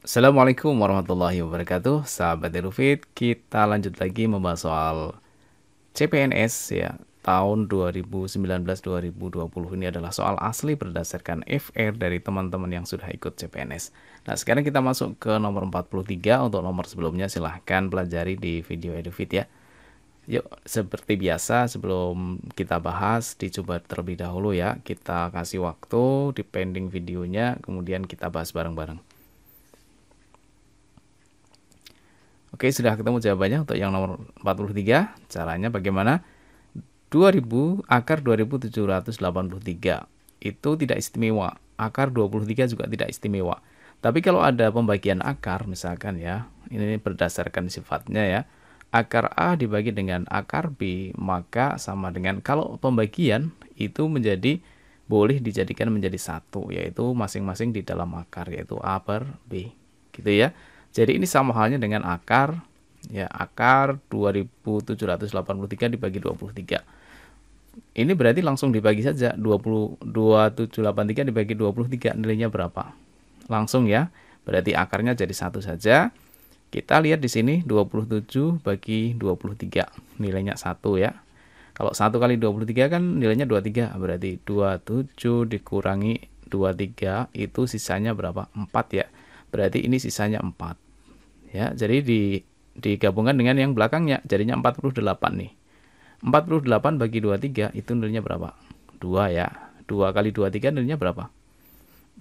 Assalamualaikum warahmatullahi wabarakatuh, sahabat Erufit. Kita lanjut lagi membahas soal CPNS ya, tahun 2019-2020. Ini adalah soal asli berdasarkan FR dari teman-teman yang sudah ikut CPNS. Nah, sekarang kita masuk ke nomor 43. Untuk nomor sebelumnya silahkan pelajari di video Erufit ya. Yuk, seperti biasa sebelum kita bahas, dicoba terlebih dahulu ya. Kita kasih waktu di pending videonya, kemudian kita bahas bareng-bareng. Oke, sudah ketemu jawabannya untuk yang nomor 43. Caranya bagaimana? 2000 akar 2783 itu tidak istimewa. Akar 23 juga tidak istimewa. Tapi kalau ada pembagian akar, misalkan ya, ini berdasarkan sifatnya ya. Akar A dibagi dengan akar B, maka sama dengan kalau pembagian itu menjadi boleh dijadikan menjadi satu, yaitu masing-masing di dalam akar, yaitu A per B. Gitu ya. Jadi ini sama halnya dengan akar ya, akar 2783 dibagi 23. Ini berarti langsung dibagi saja, 2783 dibagi 23 nilainya berapa? Langsung ya. Berarti akarnya jadi satu saja. Kita lihat di sini 27 bagi 23 nilainya 1 ya. Kalau 1 kali 23 kan nilainya 23, berarti 27 dikurangi 23 itu sisanya berapa? 4 ya. Berarti ini sisanya 4. Ya, jadi digabungkan dengan yang belakangnya jadinya 48 nih. 48 bagi 23 itu nilainya berapa? 2 ya. 2 kali 23 nilainya berapa?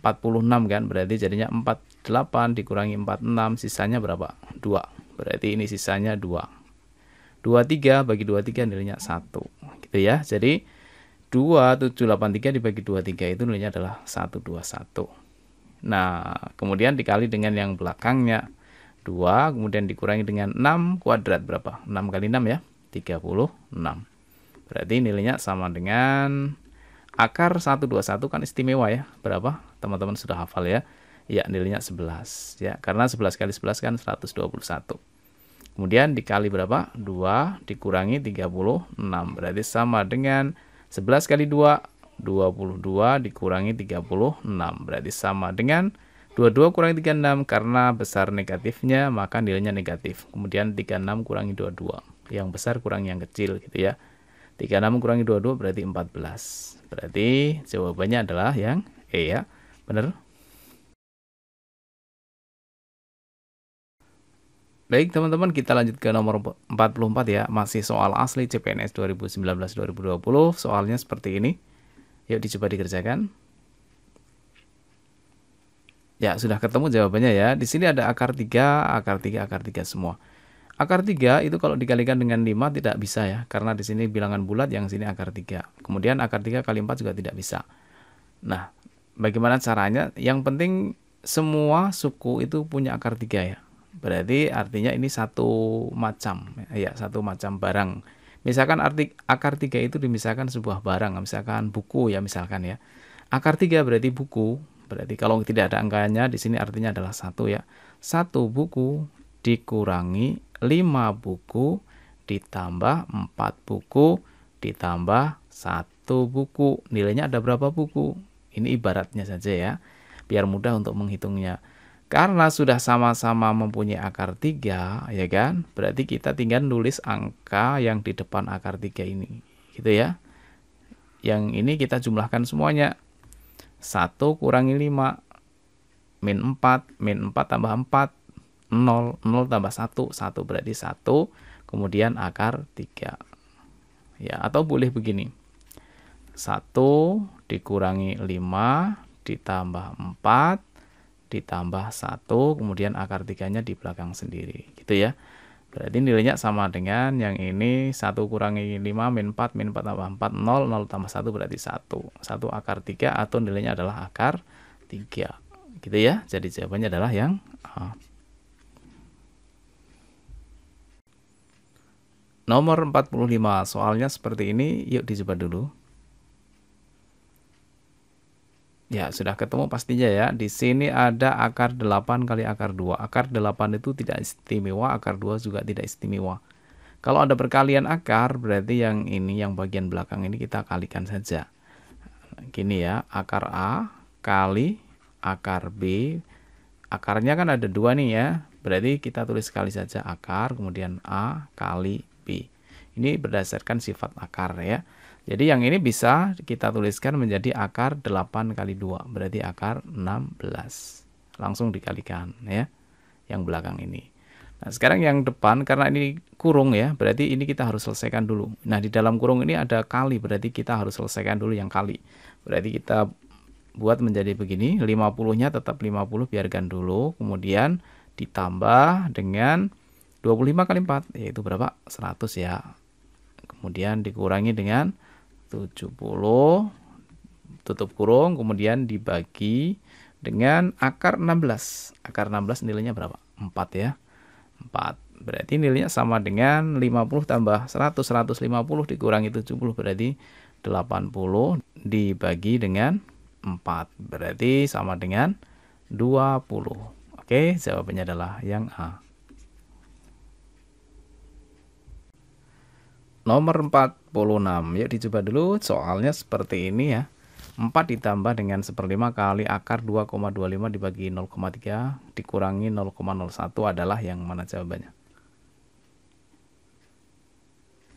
46 kan, berarti jadinya 48 dikurangi 46 sisanya berapa? 2. Berarti ini sisanya 2. 23 bagi 23 nilainya 1. Gitu ya. Jadi 2783 dibagi 23 itu nilainya adalah 121. Nah, kemudian dikali dengan yang belakangnya 2, kemudian dikurangi dengan 6 kuadrat berapa? 6 kali 6 ya, 36. Berarti nilainya sama dengan akar 121 kan istimewa ya. Berapa? Teman-teman sudah hafal ya. Ya, nilainya 11 ya. Karena 11 kali 11 kan 121. Kemudian dikali berapa? 2 dikurangi 36. Berarti sama dengan 11 kali 2, 22 dikurangi 36. Berarti sama dengan 22 kurangi 36, karena besar negatifnya maka nilainya negatif. Kemudian 36 kurangi 22. Yang besar kurangi yang kecil gitu ya. 36 kurangi 22 berarti 14. Berarti jawabannya adalah yang E ya. Benar? Baik teman-teman, kita lanjut ke nomor 44 ya. Masih soal asli CPNS 2019-2020. Soalnya seperti ini. Yuk dicoba dikerjakan. Ya, sudah ketemu jawabannya ya. Di sini ada akar 3, akar 3, akar 3 semua. Akar 3 itu kalau dikalikan dengan 5 tidak bisa ya. Karena di sini bilangan bulat, yang sini akar 3. Kemudian akar 3 kali 4 juga tidak bisa. Nah, bagaimana caranya? Yang penting semua suku itu punya akar 3 ya. Berarti artinya ini satu macam ya, satu macam barang. Misalkan arti akar 3 itu dimisahkan sebuah barang, misalkan buku ya misalkan ya. Akar 3 berarti buku. Berarti kalau tidak ada angkanya di sini artinya adalah 1 ya. 1 buku dikurangi 5 buku ditambah 4 buku ditambah 1 buku. Nilainya ada berapa buku? Ini ibaratnya saja ya, biar mudah untuk menghitungnya. Karena sudah sama-sama mempunyai akar 3, ya kan? Berarti kita tinggal nulis angka yang di depan akar 3 ini. Gitu ya. Yang ini kita jumlahkan semuanya. 1 kurangi 5, min 4, min 4 tambah 4, 0, 0 tambah 1, 1 berarti 1, kemudian akar 3. Ya, atau boleh begini. 1 dikurangi 5 ditambah 4 ditambah 1, kemudian akar 3-nya di belakang sendiri. Gitu ya. Berarti nilainya sama dengan yang ini, 1 kurangi 5 min 4, min 4 tambah 4, 0, 0 tambah 1 berarti 1. 1 akar 3 atau nilainya adalah akar 3. Gitu ya. Jadi jawabannya adalah yang A. Nomor 45, soalnya seperti ini, yuk dicoba dulu. Ya, sudah ketemu pastinya ya. Di sini ada akar 8 kali akar 2. Akar 8 itu tidak istimewa, akar 2 juga tidak istimewa. Kalau ada perkalian akar, berarti yang ini, yang bagian belakang ini kita kalikan saja. Gini ya, akar A kali akar B Akarnya kan ada 2 nih ya. Berarti kita tulis sekali saja akar, kemudian A kali B. Ini berdasarkan sifat akar ya. Jadi yang ini bisa kita tuliskan menjadi akar 8 kali 2. Berarti akar 16. Langsung dikalikan ya. Yang belakang ini. Nah, sekarang yang depan karena ini kurung ya. Berarti ini kita harus selesaikan dulu. Nah, di dalam kurung ini ada kali. Berarti kita harus selesaikan dulu yang kali. Berarti kita buat menjadi begini, 50-nya tetap 50, biarkan dulu, kemudian ditambah dengan 25 kali 4, yaitu berapa? 100 ya. Kemudian dikurangi dengan 70, tutup kurung, kemudian dibagi dengan akar 16. Akar 16 nilainya berapa? 4 ya. 4. Berarti nilainya sama dengan 50 tambah 100, 150 dikurangi 70, berarti 80 dibagi dengan 4, berarti sama dengan 20. Oke, jawabannya adalah yang A. Nomor 46, yuk dicoba dulu soalnya seperti ini ya. 4 ditambah dengan 1/5 kali akar 2,25 dibagi 0,3 dikurangi 0,01 adalah yang mana jawabannya?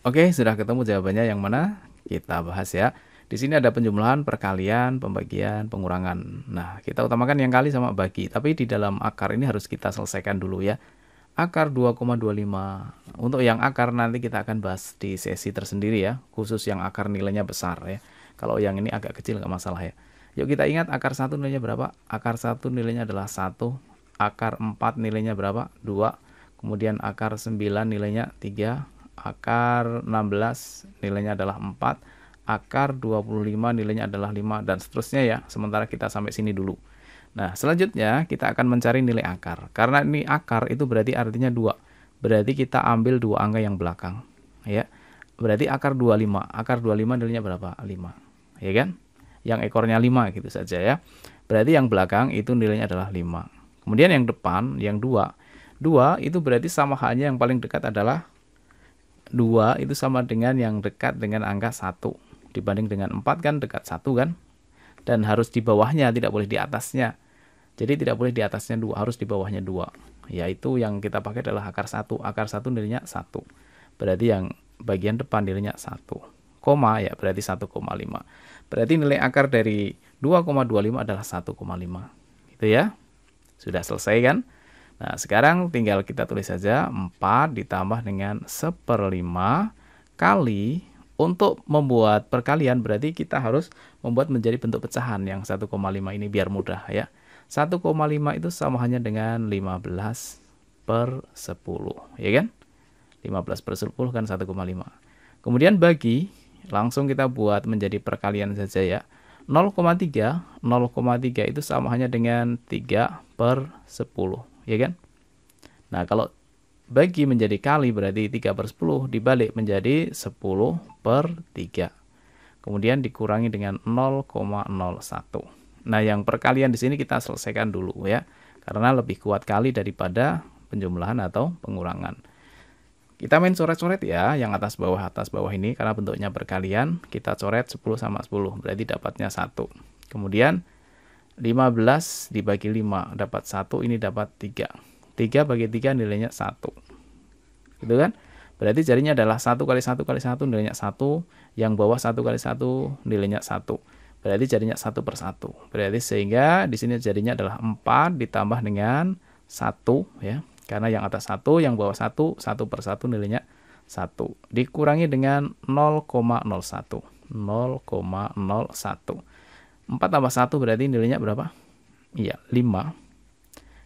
Oke, sudah ketemu jawabannya yang mana? Kita bahas ya. Di sini ada penjumlahan, perkalian, pembagian, pengurangan. Nah, kita utamakan yang kali sama bagi. Tapi di dalam akar ini harus kita selesaikan dulu ya. Akar 2,25. Untuk yang akar nanti kita akan bahas di sesi tersendiri ya. Khusus yang akar nilainya besar ya. Kalau yang ini agak kecil nggak masalah ya. Yuk kita ingat akar 1 nilainya berapa? Akar 1 nilainya adalah 1. Akar 4 nilainya berapa? 2. Kemudian akar 9 nilainya 3. Akar 16 nilainya adalah 4. Akar 25 nilainya adalah 5 dan seterusnya ya. Sementara kita sampai sini dulu. Nah, selanjutnya kita akan mencari nilai akar. Karena ini akar itu berarti artinya 2. Berarti kita ambil 2 angka yang belakang, ya. Berarti akar 25. Akar 25 nilainya berapa? 5. Ya kan? Yang ekornya 5 gitu saja ya. Berarti yang belakang itu nilainya adalah 5. Kemudian yang depan, yang 2. 2 itu berarti sama halnya yang paling dekat adalah 2 itu sama dengan yang dekat dengan angka 1. Dibanding dengan 4 kan dekat 1 kan. Dan harus di bawahnya, tidak boleh di atasnya. Jadi tidak boleh di atasnya 2, harus di bawahnya 2. Yaitu yang kita pakai adalah akar 1. Akar 1 nilainya 1. Berarti yang bagian depan nilainya 1. Koma ya berarti 1,5. Berarti nilai akar dari 2,25 adalah 1,5. Gitu ya. Sudah selesai kan? Nah, sekarang tinggal kita tulis saja 4 ditambah dengan 1/5 kali, untuk membuat perkalian berarti kita harus membuat menjadi bentuk pecahan yang 1,5 ini biar mudah ya. 1,5 itu sama hanya dengan 15/10 ya kan? 15/10 kan 1,5. Kemudian bagi, langsung kita buat menjadi perkalian saja ya. 0,3 itu sama hanya dengan 3/10 ya kan? Nah, kalau bagi menjadi kali berarti 3/10 dibalik menjadi 10/3. Kemudian dikurangi dengan 0,01. Nah, yang perkalian di sini kita selesaikan dulu ya. Karena lebih kuat kali daripada penjumlahan atau pengurangan. Kita main coret-coret ya, yang atas bawah ini karena bentuknya perkalian, kita coret 10 sama 10, berarti dapatnya 1. Kemudian 15 dibagi 5 dapat 1, ini dapat 3. 3 bagi 3 nilainya 1. Gitu kan? Berarti jarinya adalah 1 kali 1 kali 1 nilainya 1. Yang bawah 1 kali 1 nilainya 1. Berarti jarinya 1/1. Berarti sehingga di sini jarinya adalah 4 ditambah dengan 1 ya. Karena yang atas 1, yang bawah 1, 1/1 nilainya 1. Dikurangi dengan 0,01. 0,01. 4 tambah 1 berarti nilainya berapa? Iya, 5.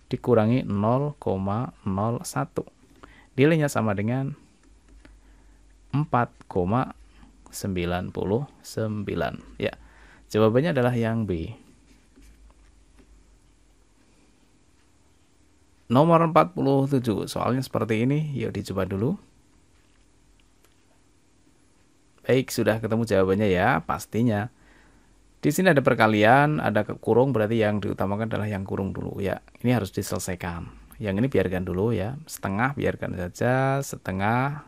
Dikurangi 0,01. Nilainya sama dengan 4,99 ya. Jawabannya adalah yang B. Nomor 47, soalnya seperti ini, yuk dicoba dulu. Baik, sudah ketemu jawabannya ya, pastinya. Di sini ada perkalian, ada kurung, berarti yang diutamakan adalah yang kurung dulu ya. Ini harus diselesaikan. Yang ini biarkan dulu ya, setengah biarkan saja, setengah.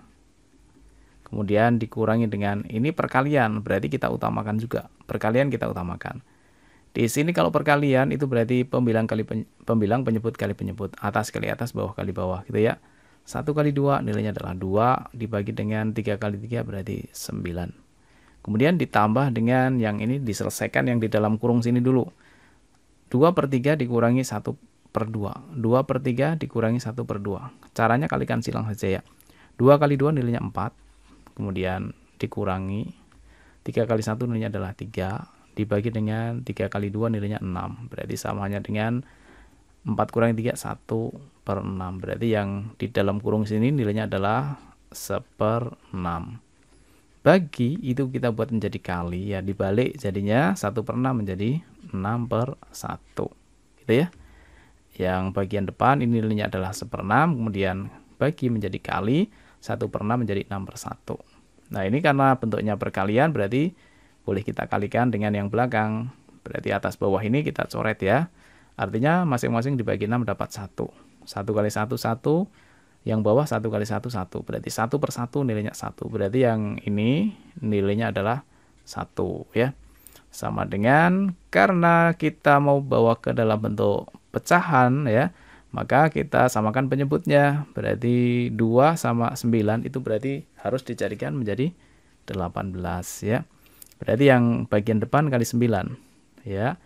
Kemudian dikurangi dengan ini perkalian, berarti kita utamakan juga. Perkalian kita utamakan. Di sini kalau perkalian itu berarti pembilang penyebut kali penyebut, atas kali atas, bawah kali bawah gitu ya. 1 kali 2 nilainya adalah 2, dibagi dengan 3 kali 3 berarti 9. Kemudian ditambah dengan yang ini, diselesaikan yang di dalam kurung sini dulu. 2/3 dikurangi 1/2. 2/3 dikurangi 1/2. Caranya kalikan silang saja ya. 2 kali 2 nilainya 4. Kemudian dikurangi 3 kali 1 nilainya adalah 3. Dibagi dengan 3 kali 2 nilainya 6. Berarti samanya dengan 4 kurangi 3, 1/6. Berarti yang di dalam kurung sini nilainya adalah 1/6. Bagi itu kita buat menjadi kali ya, dibalik jadinya 1/6 menjadi 6/1 gitu ya. Yang bagian depan ini nilainya adalah 1/6, kemudian bagi menjadi kali 1/6 menjadi 6/1. Nah ini karena bentuknya perkalian berarti boleh kita kalikan dengan yang belakang. Berarti atas bawah ini kita coret ya. Artinya masing-masing dibagi 6 dapat 1. 1 kali 1 1. Yang bawah 1 kali 1 1. Berarti 1/1 nilainya 1. Berarti yang ini nilainya adalah 1 ya. Sama dengan karena kita mau bawa ke dalam bentuk pecahan ya, maka kita samakan penyebutnya. Berarti 2 sama 9 itu berarti harus dicarikan menjadi 18 ya. Berarti yang bagian depan kali 9 ya.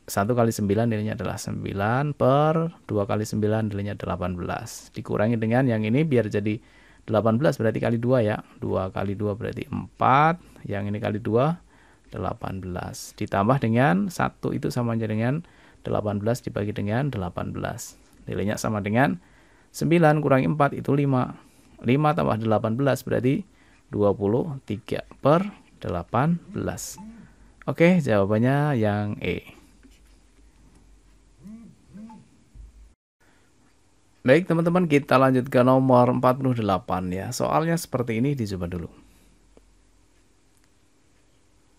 1 kali 9 nilainya adalah 9 per 2 kali 9 nilainya 18. Dikurangi dengan yang ini biar jadi 18 berarti kali 2 ya. 2 kali 2 berarti 4. Yang ini kali 2 18. Ditambah dengan 1 itu sama aja dengan 18 dibagi dengan 18. Nilainya sama dengan 9 kurangi 4 itu 5. 5 tambah 18 berarti 23/18. Oke, jawabannya yang E. Baik teman-teman, kita lanjut ke nomor 48 ya. Soalnya seperti ini, dicoba dulu.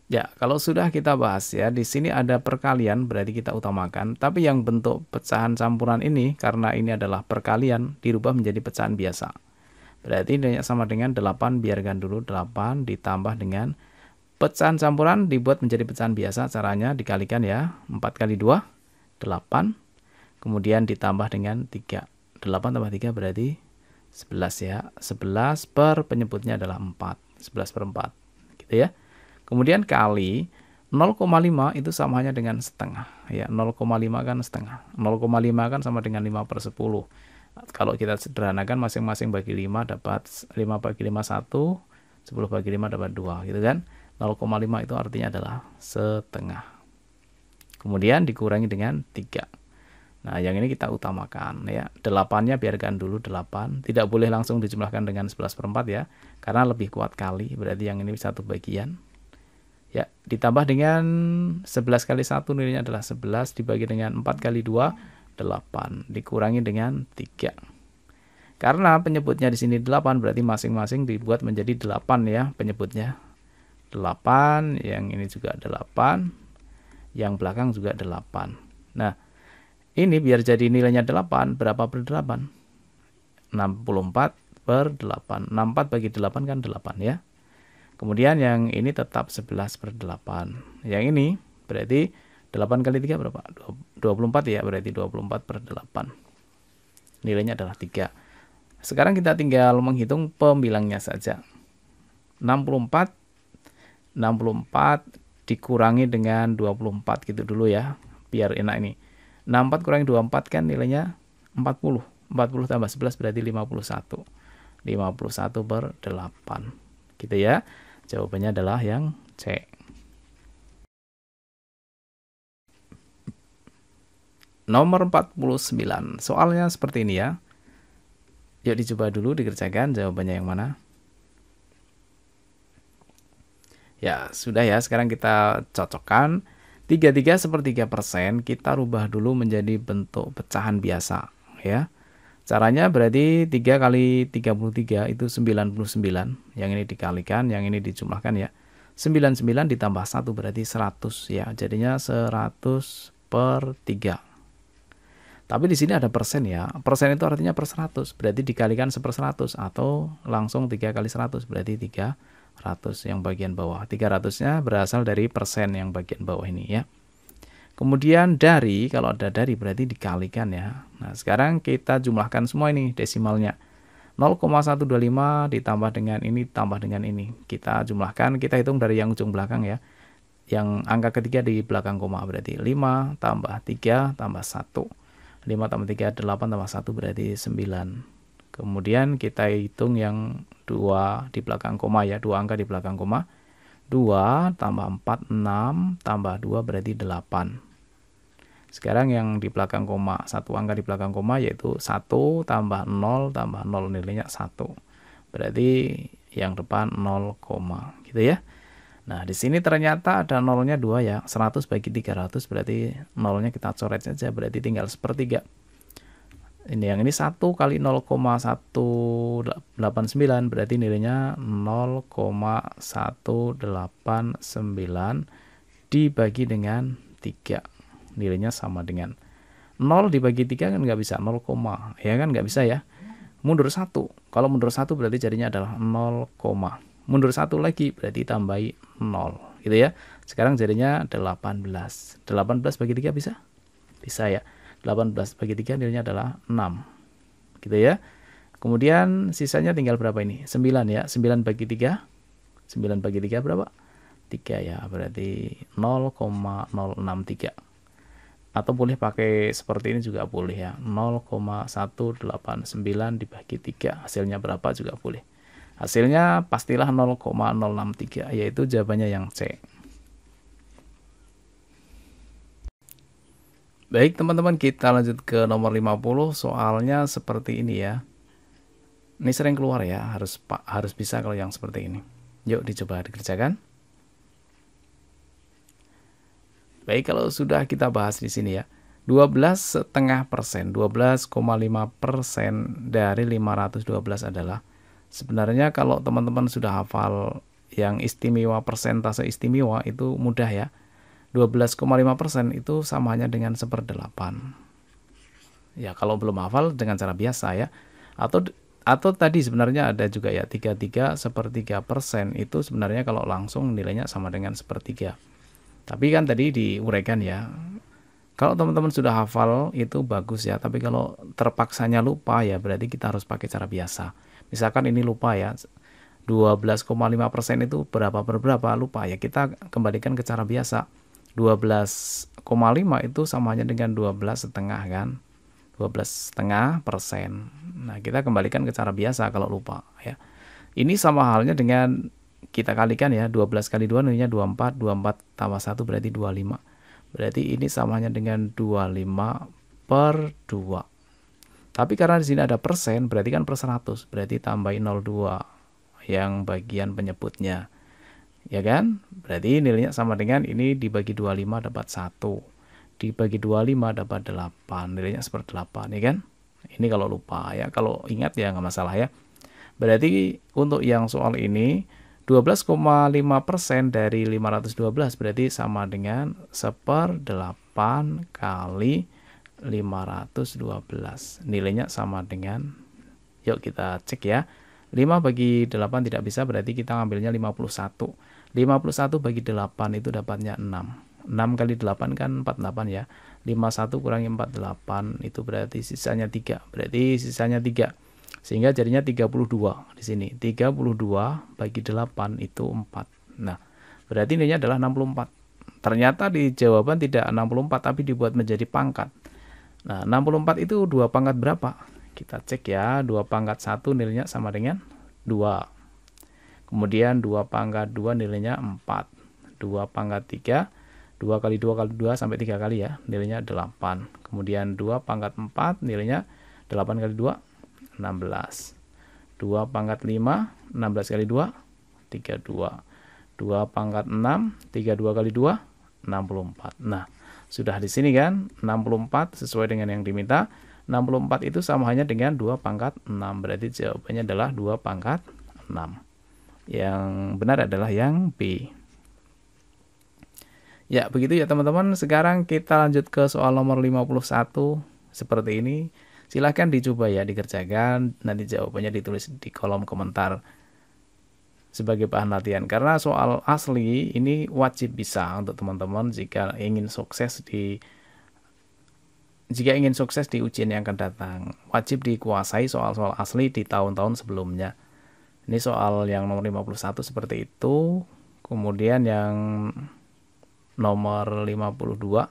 Ya, kalau sudah kita bahas ya, di sini ada perkalian berarti kita utamakan. Tapi yang bentuk pecahan campuran ini, karena ini adalah perkalian, dirubah menjadi pecahan biasa. Berarti nilainya sama dengan 8, biarkan dulu 8 ditambah dengan pecahan campuran dibuat menjadi pecahan biasa. Caranya dikalikan ya, 4 kali 2, 8. Kemudian ditambah dengan 3. 8 tambah 3 berarti 11 ya. 11 per penyebutnya adalah 4. 11/4 gitu ya. Kemudian kali 0,5 itu samanya dengan setengah ya. 0,5 kan setengah. 0,5 kan sama dengan 5/10. Kalau kita sederhanakan masing-masing bagi 5 dapat 5 bagi 5 1, 10 bagi 5 dapat 2 gitu kan. 0,5 itu artinya adalah setengah. Kemudian dikurangi dengan 3. Nah, yang ini kita utamakan ya. 8-nya biarkan dulu 8. Tidak boleh langsung dijumlahkan dengan 11/4 ya. Karena lebih kuat kali. Berarti yang ini satu bagian. Ya, ditambah dengan 11 kali 1 nilainya adalah 11. Dibagi dengan 4 kali 2, 8. Dikurangi dengan 3. Karena penyebutnya di sini 8, berarti masing-masing dibuat menjadi 8 ya penyebutnya. 8, yang ini juga 8. Yang belakang juga 8. Nah, ini biar jadi nilainya 8, berapa per 8? 64/8. 64 bagi 8 kan 8 ya. Kemudian yang ini tetap 11/8. Yang ini berarti 8 kali 3 berapa? 24 ya, berarti 24/8. Nilainya adalah 3. Sekarang kita tinggal menghitung pembilangnya saja. 64 dikurangi dengan 24 gitu dulu ya, biar enak ini. 64 kurangi 24 kan nilainya 40. 40 tambah 11 berarti 51. 51/8. Gitu ya. Jawabannya adalah yang C. Nomor 49. Soalnya seperti ini ya. Yuk dicoba dulu dikerjakan jawabannya yang mana. Ya, sudah ya. Sekarang kita cocokkan. 33/3% kita rubah dulu menjadi bentuk pecahan biasa ya. Caranya berarti 3 kali 33 itu 99. Yang ini dikalikan, yang ini dijumlahkan ya. 99 ditambah 1 berarti 100 ya. Jadinya 100/3. Tapi di sini ada persen ya. Persen itu artinya per 100. Berarti dikalikan 1/100 atau langsung 3 kali 100 berarti 300 yang bagian bawah. 300-nya berasal dari persen yang bagian bawah ini ya. Kemudian dari, kalau ada dari berarti dikalikan ya. Nah, sekarang kita jumlahkan semua ini desimalnya. 0,125 ditambah dengan ini, tambah dengan ini. Kita jumlahkan, kita hitung dari yang ujung belakang ya. Yang angka ketiga di belakang koma berarti 5 tambah 3 tambah 1. 5 tambah 3, 8 tambah 1 berarti 9. Kemudian kita hitung yang 2 di belakang koma ya, 2 angka di belakang koma. 2 tambah 4, 6 tambah 2 berarti 8. Sekarang yang di belakang koma, satu angka di belakang koma yaitu 1 tambah 0 tambah 0 nilainya 1. Berarti yang depan 0, gitu ya. Nah, di sini ternyata ada nolnya 2 ya. 100 bagi 300 berarti nolnya kita coret saja, berarti tinggal sepertiga. Ini yang ini 1 kali 0,189 berarti nilainya 0,189 dibagi dengan 3. Nilainya sama dengan 0 dibagi 3 kan nggak bisa 0, ya kan nggak bisa ya. Mundur 1. Kalau mundur 1 berarti jadinya adalah 0, mundur 1 lagi berarti tambahi 0 gitu ya. Sekarang jadinya 18. 18 bagi 3 bisa? Bisa ya. 18 bagi 3 nilainya adalah 6 gitu ya. Kemudian sisanya tinggal berapa ini? 9 ya. 9 bagi 3. 9 bagi 3 berapa? 3 ya. Berarti 0,063. Atau boleh pakai seperti ini juga boleh ya. 0,189 dibagi 3. Hasilnya berapa juga boleh. Hasilnya pastilah 0,063, yaitu jawabannya yang C. Baik teman-teman, kita lanjut ke nomor 50. Soalnya seperti ini ya. Ini sering keluar ya, harus bisa kalau yang seperti ini. Yuk dicoba dikerjakan. Baik, kalau sudah kita bahas di sini ya. 12,5%, 12,5% dari 512 adalah, sebenarnya kalau teman-teman sudah hafal yang istimewa, persentase istimewa itu mudah ya. 12,5% itu samanya dengan 1/8. Ya, kalau belum hafal dengan cara biasa ya. Atau tadi sebenarnya ada juga ya 33/1/3% itu sebenarnya kalau langsung nilainya sama dengan 1/3. Tapi kan tadi diuraikan ya. Kalau teman-teman sudah hafal itu bagus ya, tapi kalau terpaksanya lupa ya berarti kita harus pakai cara biasa. Misalkan ini lupa ya, 12,5% itu berapa per berapa lupa ya, kita kembalikan ke cara biasa. 12,5 itu samanya dengan 12,5 kan, 12,5%. Nah, kita kembalikan ke cara biasa kalau lupa ya. Ini sama halnya dengan kita kalikan ya, 12 kali 2 nilainya 24, 24 tambah 1 berarti 25. Berarti ini samanya dengan 25/2. Tapi karena di sini ada persen, berarti kan per 100, berarti tambahin 02 yang bagian penyebutnya. Ya kan? Berarti nilainya sama dengan ini dibagi 25 dapat 1. Dibagi 25 dapat 8. Nilainya 1/8 ya kan? Ini kalau lupa ya, kalau ingat ya nggak masalah ya. Berarti untuk yang soal ini 12,5% dari 512 berarti sama dengan 1/8 kali 512. Nilainya sama dengan, yuk kita cek ya. 5 bagi 8 tidak bisa, berarti kita ngambilnya 51. 51 bagi 8 itu dapatnya 6. 6 kali 8 kan 48 ya. 51 kurangi 48 itu berarti sisanya 3. Berarti sisanya 3. Sehingga jadinya 32 di sini. 32 bagi 8 itu 4. Nah, berarti nilainya adalah 64. Ternyata di jawaban tidak 64 tapi dibuat menjadi pangkat. Nah, 64 itu 2 pangkat berapa? Kita cek ya. 2 pangkat 1 nilainya sama dengan 2. Kemudian 2 pangkat 2 nilainya 4. 2 pangkat 3, 2 kali 2 kali 2 sampai 3 kali ya, nilainya 8. Kemudian 2 pangkat 4 nilainya 8 kali 2 16. 2 pangkat 5, 16 kali 2, 32. 2 pangkat 6, 32 kali 2, 64. Nah, sudah di sini kan, 64 sesuai dengan yang diminta. 64 itu sama hanya dengan 2 pangkat 6. Berarti jawabannya adalah 2 pangkat 6. Yang benar adalah yang B. Ya, begitu ya teman-teman. Sekarang kita lanjut ke soal nomor 51. Seperti ini. Silahkan dicoba ya, dikerjakan. Nanti jawabannya ditulis di kolom komentar. sebagai bahan latihan. Karena soal asli ini wajib bisa untuk teman-teman jika ingin sukses di ujian yang akan datang. Wajib dikuasai soal-soal asli di tahun-tahun sebelumnya. Ini soal yang nomor 51 seperti itu. Kemudian yang nomor 52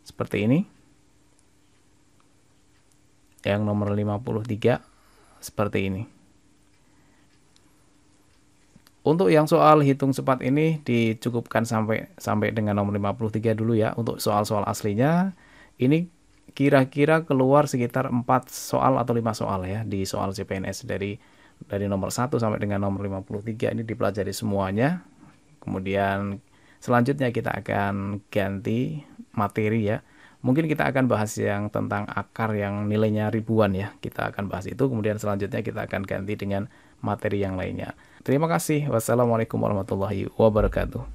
seperti ini. Yang nomor 53 seperti ini. Untuk yang soal hitung cepat ini dicukupkan sampai dengan nomor 53 dulu ya. Untuk soal-soal aslinya ini kira-kira keluar sekitar 4 soal atau 5 soal ya di soal CPNS dari nomor 1 sampai dengan nomor 53 ini dipelajari semuanya. Kemudian selanjutnya kita akan ganti materi ya. Mungkin kita akan bahas yang tentang akar yang nilainya ribuan ya. Kita akan bahas itu, kemudian selanjutnya kita akan ganti dengan materi yang lainnya. Terima kasih. Wassalamualaikum warahmatullahi wabarakatuh.